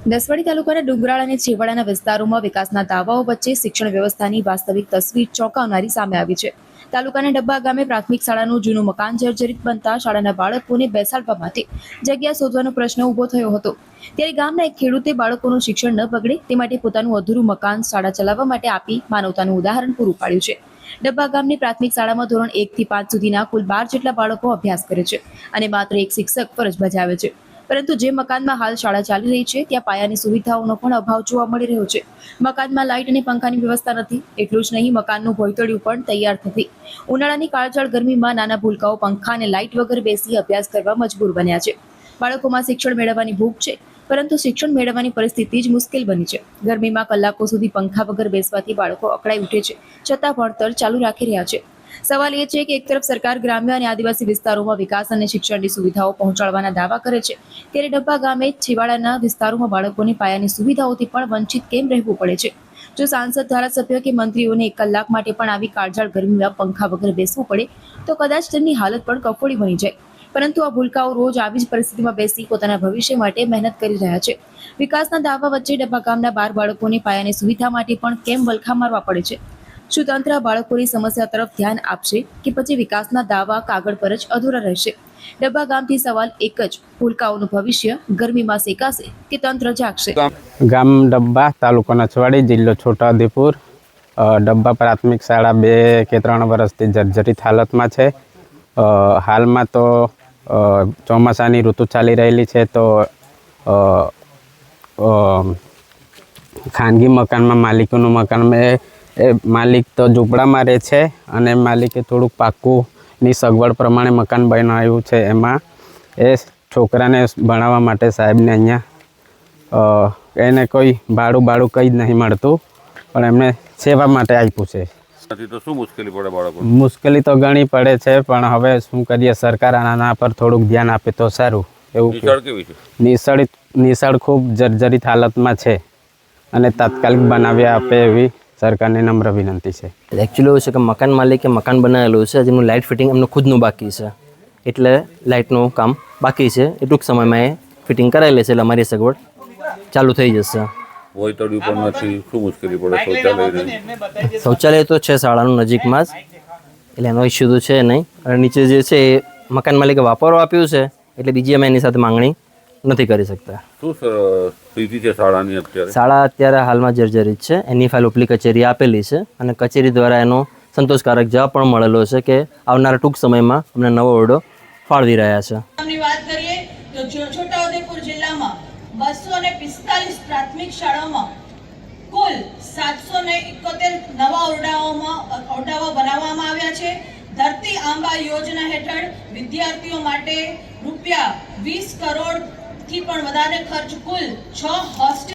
નસવાડી તાલુકાના ડુંગરાળ અને છેવાડાના વિસ્તારોમાં વિકાસના દાવાઓ વચ્ચે શિક્ષણ વ્યવસ્થાની વાસ્તવિક તસવીર ચોંકાવનારી સામે આવી છે। તાલુકાના ડબ્બા ગામે પ્રાથમિક શાળાનું જૂનું મકાન જર્જરિત બનતા શાળાના બાળકોને બેસાડવા માટે જગ્યા શોધવાનો પ્રશ્ન ઊભો થયો હતો। ત્યારે ગામના એક ખેડૂતે બાળકોનું શિક્ષણ ન બગડે તે માટે પોતાનું અધૂરું મકાન શાળા ચલાવવા માટે આપી માનવતાનું ઉદાહરણ પૂરું પાડ્યું છે। ડબ્બા ગામની પ્રાથમિક શાળામાં ધોરણ 1 થી 5 સુધીના કુલ 12 જેટલા બાળકો અભ્યાસ કરે છે અને માત્ર એક શિક્ષક ફરજ બજાવે છે। પરંતુ જે મકાનમાં હાલ શાળા ચાલી રહી છે ત્યાં પાયાની સુવિધાઓનો પણ અભાવ જોવા મળી રહ્યો છે। મકાનમાં લાઇટ અને પંખાની વ્યવસ્થા નથી। એટલું જ નહીં, મકાનનું ભોયતળિયું પણ તૈયાર નથી। ઉનાળાની કાળઝાળ ગરમીમાં નાના ભૂલકાઓ પંખા અને લાઇટ વગર બેસી અભ્યાસ કરવા મજબૂર બન્યા છે। બાળકોમાં શિક્ષણ મેળવવાની ભૂખ છે, પરંતુ શિક્ષણ મેળવવાની પરિસ્થિતિ જ મુશ્કેલ બની છે। ગરમીમાં કલાકો સુધી પંખા વગર બેસવાથી બાળકો અકળાઈ ઉઠે છે, છતાં ભણતર ચાલુ રાખી રહ્યા છે। સવાલ એ છે કે એક તરફ સરકાર ગ્રામ્ય અને આદિવાસી વિસ્તારોમાં વિકાસ અને શિક્ષણની સુવિધાઓ પહોંચાડવાના દાવા કરે છે, ત્યારે ડબ્બા ગામે છેવાડાના વિસ્તારોમાં બાળકોની પાયાની સુવિધાઓથી પણ વંચિત કેમ રહેવું પડે છે? જો સાંસદ, ધારાસભ્ય કે મંત્રીઓને 1 કલાક માટે પણ આવી કાળઝાળ ગરમીમાં પંખા વગર બેસવું પડે તો કદાચ તેમની હાલત પણ કફોડી બની જાય। પરંતુ આ ભૂલકાઓ રોજ આવી જ પરિસ્થિતિમાં બેસી પોતાના ભવિષ્ય માટે મહેનત કરી રહ્યા છે। વિકાસના દાવા વચ્ચે ડબ્બા ગામના 12 બાળકોને પાયાની સુવિધા માટે પણ કેમ વલખા મારવા પડે છે? શું તંત્ર બાળકોની સમસ્યા તરફ ધ્યાન આપશે કે પછી વિકાસના દાવા કાગળ પર જ અધૂરા રહેશે? ડબ્બા ગામથી સવાલ એક જ, ભૂલકાઓનું ભવિષ્ય ગરમીમાં શેકાશે કે તંત્ર જાગશે? ગામ ડબ્બા, તાલુકો નસવાડી, જિલ્લો છોટાઉદેપુર। ડબ્બા પ્રાથમિક શાળા 2 કે 3 વર્ષથી જર્જરિત હાલતમાં છે। હાલમાં તો ચોમાસાની ઋતુ ચાલી રહેલી છે, તો ખાનગી મકાનમાં માલિકોનું મકાન એ માલિક તો ઝૂંપડામાં રહે છે અને માલિકે થોડુંક પાક્કુંની સગવડ પ્રમાણે મકાન બનાવ્યું છે। એમાં એ છોકરાને ભણાવવા માટે સાહેબને અહીંયા એને કોઈ ભાડું કંઈ જ નહીં મળતું, પણ એમને સેવા માટે આપ્યું છે। તો શું મુશ્કેલી પડે બાળકો? મુશ્કેલી તો ઘણી પડે છે, પણ હવે શું કરીએ, સરકાર આના પર થોડુંક ધ્યાન આપે તો સારું। એવું નિશાળ કેવી છે? નિશાળ ખૂબ જર્જરિત હાલતમાં છે અને તાત્કાલિક બનાવી આપે એવી સરકારને નમ્ર વિનંતી છે। એકચ્યુઅલી એવું છે કે મકાન માલિકે મકાન બનાવેલું છે, જેનું લાઇટ ફિટિંગ એમનું ખુદનું બાકી છે, એટલે લાઇટનું કામ બાકી છે। એ ટૂંક સમયમાં એ ફિટિંગ કરાવી લેશે એટલે અમારી સગવડ ચાલુ થઈ જશે। ભોયતળિયું પણ નથી, શું મુશ્કેલી પડે? શૌચાલય તો છે શાળાનું નજીકમાં જ, એટલે એનો ઇસ્યુ તો છે નહીં। અને નીચે જે છે એ મકાન માલિકે વાપરવા આપ્યું છે, એટલે બીજી અમે એની સાથે માંગણી નથી કરી શકતા। શું સ્થિતિ છે શાળાની અત્યારે? શાળા અત્યારે હાલમાં જર્જરિત છે। એની ફાઇલ ઉપલી કચેરી આપેલી છે અને કચેરી દ્વારા એનો સંતોષકારક જવાબ પણ મળેલો છે કે આવનારા ટૂંક સમયમાં અમને નવો ઓરડો ફાળવી રહ્યા છે। વાત કરીએ તો છોટાઉદેપુર જિલ્લામાં 245 પ્રાથમિક શાળાઓમાં કુલ 771 નવા ઓરડાઓ બનાવવામાં આવ્યા છે। ધરતી આંબા યોજના હેઠળ વિદ્યાર્થીઓ માટે ₹20 કરોડથી પણ વધારે ખર્ચ કુલ 6 હોસ્ટેલ